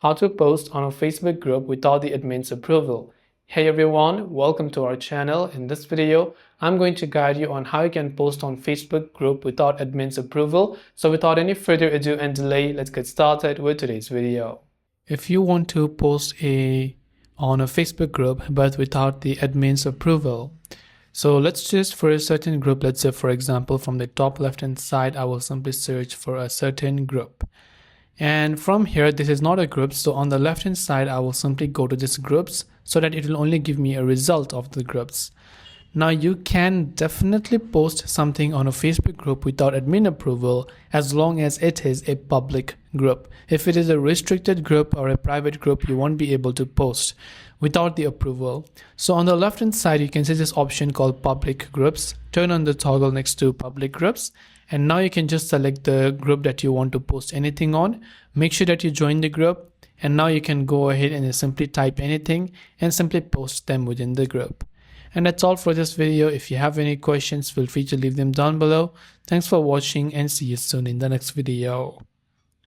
How to post on a Facebook group without the admin's approval. Hey everyone, welcome to our channel. In this video, I'm going to guide you on how you can post on Facebook group without admin's approval. So without any further ado and delay, let's get started with today's video. If you want to post on a Facebook group but without the admin's approval, so let's just for a certain group, let's say for example from the top left hand side, I will simply search for a certain group. And from here, this is not a group, so on the left hand side I will simply go to this groups so that it will only give me a result of the groups. Now you can definitely post something on a Facebook group without admin approval as long as it is a public group. If it is a restricted group or a private group, you won't be able to post without the approval. So on the left hand side, you can see this option called public groups. Turn on the toggle next to public groups. And now you can just select the group that you want to post anything on. Make sure that you join the group. And now you can go ahead and simply type anything and simply post them within the group. And that's all for this video. If you have any questions, feel free to leave them down below. Thanks for watching and see you soon in the next video.